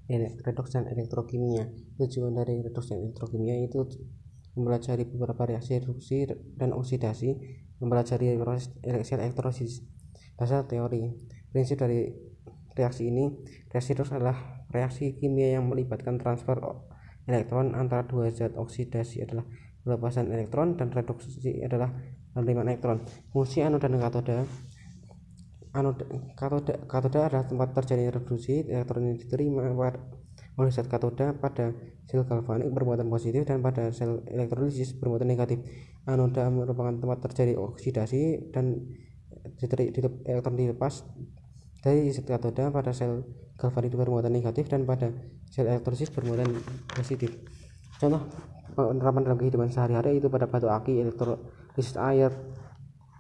redoks dan elektrokimia. Tujuan dari redoks dan elektrokimia itu mempelajari beberapa reaksi reduksi dan oksidasi, mempelajari proses elektrolisis. Dasar teori. Prinsip dari reaksi ini, reaksi redoks adalah reaksi kimia yang melibatkan transfer elektron antara dua zat. Oksidasi adalah pelepasan elektron dan reduksi adalah penerimaan elektron. Fungsi anoda dan katoda. Katoda adalah tempat terjadi reduksi elektron yang diterima oleh zat katoda pada sel galvanik bermuatan positif dan pada sel elektrolisis bermuatan negatif. Anoda merupakan tempat terjadi oksidasi dan elektron dilepas dari zat katoda pada sel galvanik bermuatan negatif dan pada sel elektrolisis bermuatan positif. Contoh penerapan dalam kehidupan sehari-hari itu pada batu aki, elektrolisis air,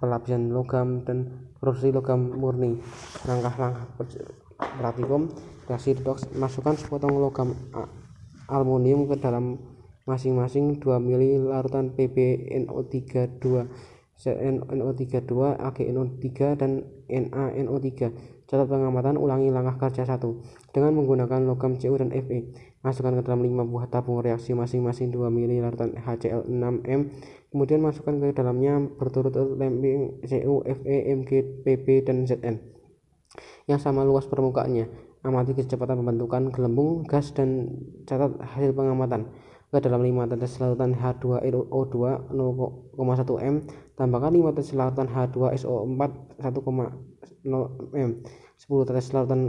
pelapisan logam, dan produksi logam murni. Langkah-langkah praktikum reaksi redoks: masukkan sepotong logam aluminium ke dalam masing-masing 2 mili larutan PbNO32, NO32, AgNO3, dan NaNO3. Catat pengamatan, ulangi langkah kerja 1 dengan menggunakan logam Cu dan Fe. Masukkan ke dalam 5 buah tabung reaksi masing-masing 2 mili larutan HCl6m. Kemudian masukkan ke dalamnya berturut-turut lempeng Cu, Fe, Mg, Pb, dan Zn yang sama luas permukaannya. Amati kecepatan pembentukan gelembung gas dan catat hasil pengamatan. Ke dalam 5 tetes larutan H2O2 0,1 m, tambahkan 5 tetes larutan H2SO4 1,0 m, 10 tetes lautan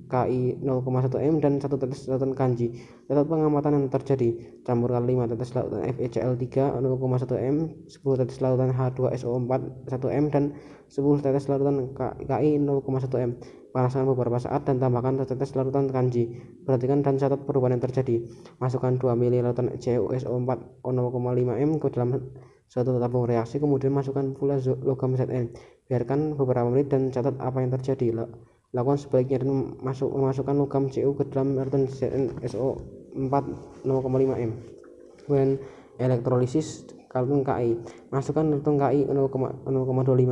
Ki 0,1 m, dan 1 tetes lautan Kanji. Catat pengamatan yang terjadi. Campurkan 5 tetes lautan FeCl3 0,1 m, 10 tetes lautan H2SO4 1 m, dan 10 tetes lautan Ki 0,1 m. Panaskan beberapa saat dan tambahkan tetes larutan Kanji. Perhatikan dan catat perubahan yang terjadi. Masukkan 2 mili larutan CuSO4 0,5 m ke dalam suatu tabung reaksi, kemudian masukkan pula logam Zn. Biarkan beberapa menit dan catat apa yang terjadi. Lakukan sebaliknya dan memasukkan logam Cu ke dalam larutan ZnSO4 0,5 m. Kemudian elektrolisis larutan Ki. Masukkan larutan Ki 0,25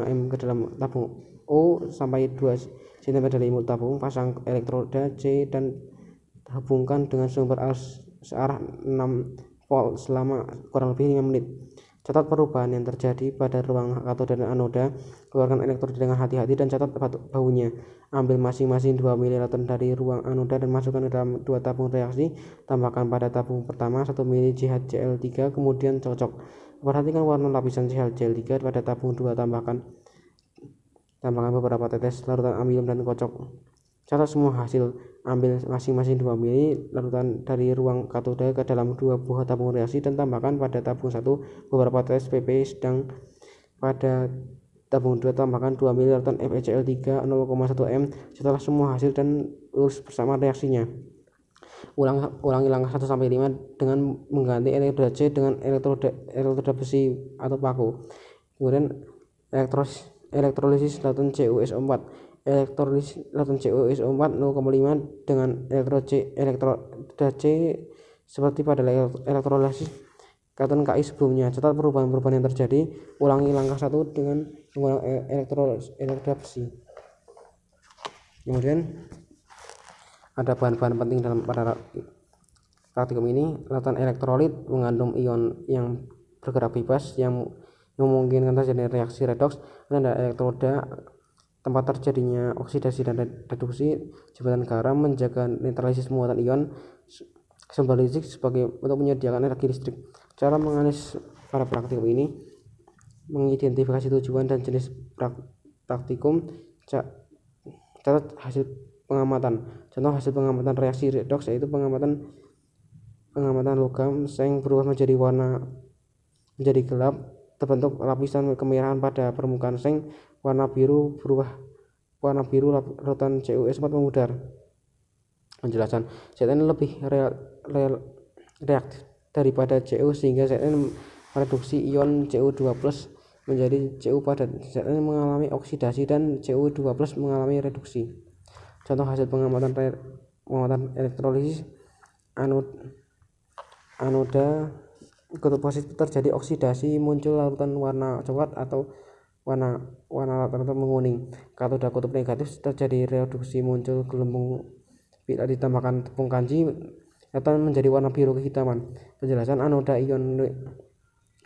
m ke dalam tabung O sampai 2 cm dari mulut tabung. Pasang elektroda C dan hubungkan dengan sumber arus searah 6 volt selama kurang lebih 5 menit. Catat perubahan yang terjadi pada ruang katoda dan anoda. Keluarkan elektroda dengan hati-hati dan catat baunya. Ambil masing-masing 2 mili larutan dari ruang anoda dan masukkan ke dalam 2 tabung reaksi. Tambahkan pada tabung pertama 1 mili CHCl3, kemudian cocok. Perhatikan warna lapisan CHCl3 pada tabung 2. Tambahkan beberapa tetes larutan amonium dan kocok. Catat semua hasil. Ambil masing-masing 2 mili larutan dari ruang katoda ke dalam 2 buah tabung reaksi dan tambahkan pada tabung 1 beberapa tetes PP, sedang pada tabung 2 tambahkan 2 mili larutan FeCl3 0,1 m. Setelah semua hasil dan lurus bersama reaksinya. Ulangi langkah 1-5 dengan mengganti elektroda C dengan elektroda besi atau paku. Kemudian elektrolisis larutan CuSO4. Elektrolisis larutan CuSO4 0,5 dengan elektroda C seperti pada elektrolisis larutan Ki sebelumnya. Catat perubahan-perubahan yang terjadi. Ulangi langkah 1 dengan menggunakan elektroda besi. Kemudian ada bahan-bahan penting dalam pada praktikum ini. Larutan elektrolit mengandung ion yang bergerak bebas yang memungkinkan terjadinya reaksi redoks. Dan ada elektroda, tempat terjadinya oksidasi dan reduksi. Jembatan garam menjaga netralisis muatan ion. Sumber listrik sebagai untuk menyediakan energi listrik. Cara menganalisis pada praktikum ini: mengidentifikasi tujuan dan jenis praktikum. Catat hasil pengamatan. Contoh hasil pengamatan reaksi redoks yaitu pengamatan logam seng berubah menjadi gelap, terbentuk lapisan kemerahan pada permukaan seng. Warna biru larutan CuS4 memudar. Penjelasan: Zn lebih reaktif daripada Cu sehingga Zn mereduksi ion Cu2+ menjadi Cu padat. Zn mengalami oksidasi dan Cu2+ mengalami reduksi. Contoh hasil pengamatan elektrolisis: anoda kutub positif terjadi oksidasi, muncul larutan warna coklat atau warna rata-rata menguning. Katoda kutub negatif terjadi reduksi, muncul gelembung Bila ditambahkan tepung kanji, elektron menjadi warna biru kehitaman. Penjelasan: anoda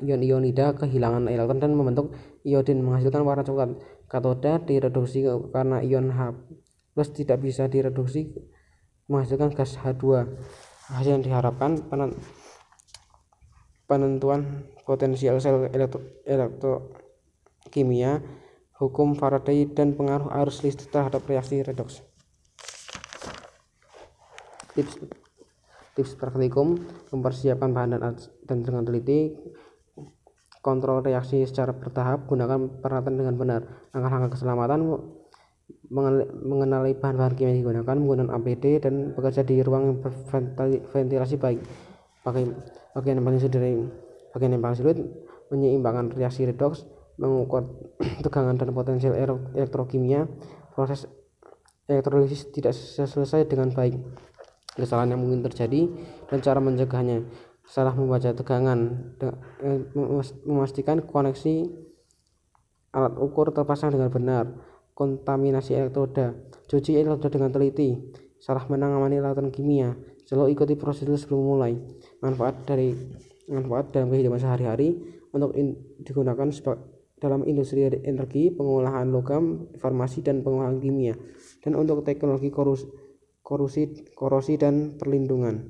ionida kehilangan elektron dan membentuk iodin menghasilkan warna coklat. Katoda direduksi karena ion H+ tidak bisa direduksi menghasilkan gas H2. Hasil yang diharapkan: penentuan potensial sel elektrokimia, hukum Faraday, dan pengaruh arus listrik terhadap reaksi redoks. Tips praktikum: mempersiapkan bahan dan dengan teliti, kontrol reaksi secara bertahap, gunakan peralatan dengan benar. Langkah-langkah keselamatan: mengenali bahan-bahan kimia yang digunakan, menggunakan APD, dan bekerja di ruang yang berventilasi baik. Bagian yang paling sulit: menyeimbangkan reaksi redoks, mengukur tegangan dan potensial elektrokimia. Proses elektrolisis tidak selesai dengan baik. Kesalahan yang mungkin terjadi dan cara mencegahnya: salah membaca tegangan, memastikan koneksi alat ukur terpasang dengan benar, kontaminasi elektroda, cuci elektroda dengan teliti, salah menangani lautan kimia, selalu ikuti prosedur sebelum mulai. Manfaat dalam kehidupan sehari-hari untuk digunakan dalam industri energi, pengolahan logam, farmasi, dan pengolahan kimia, dan untuk teknologi korosi dan perlindungan.